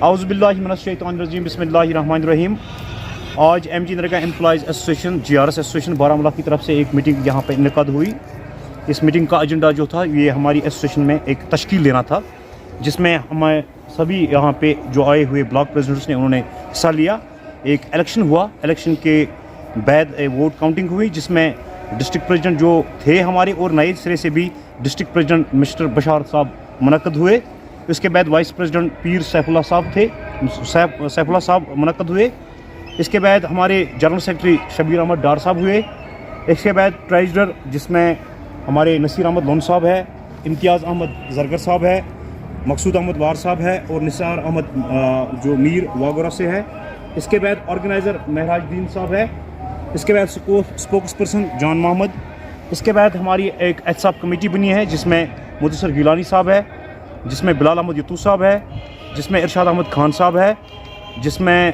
اعوذ باللہ من الشیطان الرجیم بسم اللہ الرحمن الرحیم. آج ایم جی نرگا امپلائز ایسوسیشن جی آر ایس ایسوسیشن بارہمولہ کی طرف سے ایک میٹنگ یہاں پہ انعقاد ہوئی. اس میٹنگ کا ایجنڈا جو تھا یہ ہماری ایسوسیشن میں ایک تشکیل لینا تھا, جس میں ہمیں سبھی یہاں پہ جو آئے ہوئے بلاک پریزیڈنٹس نے انہوں نے حصہ لیا. ایک الیکشن ہوا, الیکشن کے بعد ووٹ کاؤنٹنگ ہوئی, جس میں ڈسٹرکٹ پریزیڈنٹ جو تھے ہمارے اور نئے سرے سے بھی ڈسٹرکٹ پریزیڈنٹ مسٹر بشار صاحب منعقد ہوئے. اس کے بعد وائس پریزیڈنٹ پیر سیف اللہ صاحب تھے, سیف اللہ صاحب منعقد ہوئے. اس کے بعد ہمارے جنرل سیکرٹری شبیر احمد ڈار صاحب ہوئے. اس کے بعد ٹریجرر جس میں ہمارے نصیر احمد لون صاحب ہے, امتیاز احمد زرگر صاحب ہے, مقصود احمد وار صاحب ہے اور نثار احمد جو میر واگورہ سے ہے. اس کے بعد آرگنائزر مہراج الدین صاحب ہے. اس کے بعد اسپوکس پرسن جان محمد. اس کے بعد ہماری ایک احتساب کمیٹی بنی ہے جس میں مدثر گیلانی صاحب ہے, جس میں بلال احمد یتو صاحب ہے, جس میں ارشاد احمد خان صاحب ہے, جس میں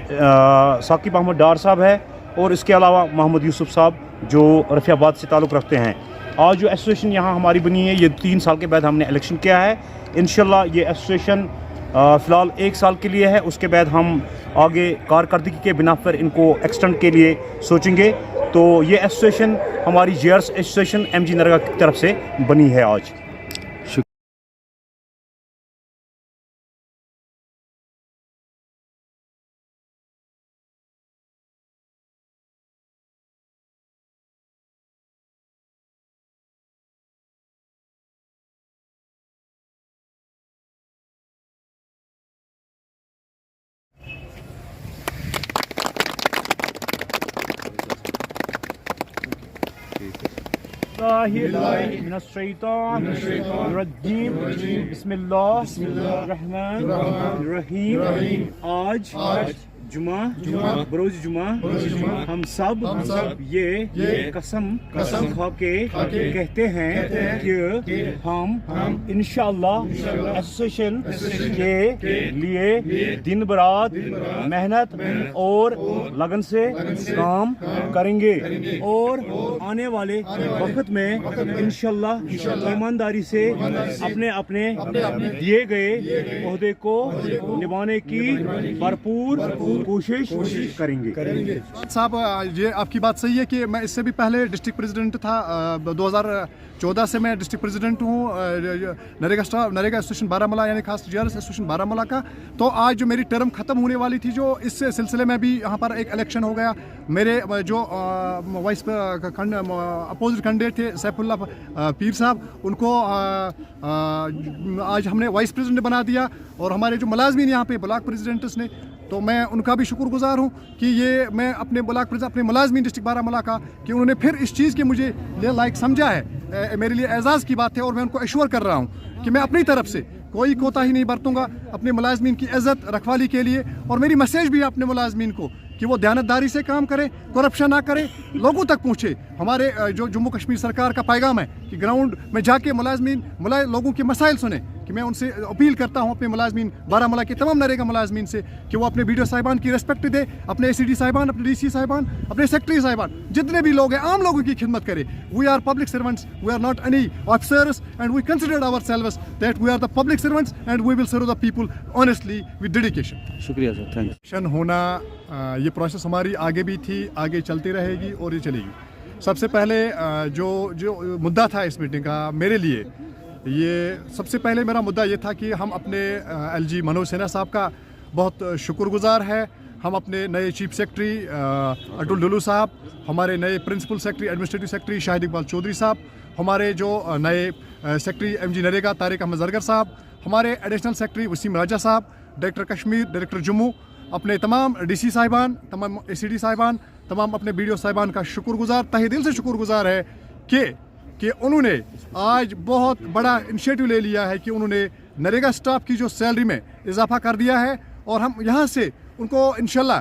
ثاقب احمد ڈار صاحب ہے, اور اس کے علاوہ محمد یوسف صاحب جو رفیع آباد سے تعلق رکھتے ہیں. آج جو ایسوسیشن یہاں ہماری بنی ہے یہ 3 سال کے بعد ہم نے الیکشن کیا ہے. انشاءاللہ یہ ایسوسیشن فی الحال 1 سال کے لیے ہے. اس کے بعد ہم آگے کارکردگی کے بنا پر ان کو ایکسٹینڈ کے لیے سوچیں گے. تو یہ ایسوسیشن ہماری G R S association M G NREGA کی طرف سے بنی ہے آج. من الشیطان الرجیم بسم اللہ الرحمن الرحیم. آج جمعہ بروز جمعہ ہم سب یہ قسم کھا کے کہتے ہیں کہ ہم انشاءاللہ ایسوسیشن کے لیے دن برات محنت اور لگن سے کام کریں گے, اور آنے والے وقت میں انشاءاللہ ایمانداری سے اپنے دیے گئے عہدے کو نبھانے کی بھرپور کوشش کریں گے. صاحب یہ آپ کی بات صحیح ہے کہ میں اس سے بھی پہلے ڈسٹرکٹ پریزیڈنٹ تھا. 2014 سے میں ڈسٹرکٹ پریزیڈنٹ ہوں نریگا ایسوسیشن بارہمولہ, یعنی خاص جی آر ایس ایسوسیشن بارہمولہ کا. تو آج جو میری ٹرم ختم ہونے والی تھی, جو اس سلسلے میں بھی یہاں پر ایک الیکشن ہو گیا. میرے جو وائس اپوزٹ کینڈیڈیٹ تھے سیف اللہ پیر صاحب, ان کو آج ہم نے وائس پریزیڈنٹ بنا دیا, اور ہمارے جو ملازمین یہاں پہ بلاک پریزیڈنٹس نے, تو میں ان کا بھی شکر گزار ہوں کہ یہ میں اپنے اپنے ملازمین ڈسٹرکٹ بارہمولہ کا کہ انہوں نے پھر اس چیز کے مجھے لائق سمجھا ہے. میرے لیے اعزاز کی بات ہے, اور میں ان کو ایشور کر رہا ہوں کہ میں اپنی طرف سے کوئی کوتاہی نہیں برتوں گا اپنے ملازمین کی عزت رکھوالی کے لیے. اور میری میسیج بھی ہے اپنے ملازمین کو کہ وہ دیانتداری سے کام کرے, کرپشن نہ کرے, لوگوں تک پہنچے. ہمارے جو جموں کشمیر سرکار کا پیغام ہے کہ گراؤنڈ میں جا کے لوگوں کے مسائل سنیں, کہ میں ان سے اپیل کرتا ہوں اپنے ملازمین بارہمولہ کے تمام نریگا ملازمین سے کہ وہ اپنے BDO صاحبان کی رسپیکٹ دے, اپنے ACD صاحبان, اپنے DC صاحبان, اپنے سیکرٹری صاحبان, جتنے بھی لوگ ہیں عام لوگوں کی خدمت کرے. We are public servants, we are not any officers, and we consider our selves that we are the public servants and we will serve the people honestly with dedication. شکریہ سر, تھینک یو. ہونا یہ process ہماری آگے بھی تھی, آگے چلتی رہے گی اور یہ چلے گی. سب سے پہلے جو مدعا تھا اس میٹنگ کا میرے لیے, یہ سب سے پہلے میرا مدعا یہ تھا کہ ہم اپنے LG منوج سنہا صاحب کا بہت شکر گزار ہے. ہم اپنے نئے چیف سیکرٹری اٹل ڈولو صاحب, ہمارے نئے پرنسپل سیکرٹری ایڈمنسٹریٹو سیکرٹری شاہد اقبال چودھری صاحب, ہمارے جو نئے سیکرٹری MG نریگا طارق احمد زرگر صاحب, ہمارے ایڈیشنل سیکرٹری وسیم راجہ صاحب, ڈائریکٹر کشمیر, ڈائریکٹر جموں, اپنے تمام DC صاحبان, تمام ACD صاحبان, تمام اپنے BDO صاحبان کا شکر گزار, تہہ دل سے شکر گزار ہے کہ انہوں نے آج بہت بڑا انیشیٹو لے لیا ہے کہ انہوں نے نریگا سٹاف کی جو سیلری میں اضافہ کر دیا ہے, اور ہم یہاں سے ان کو انشاءاللہ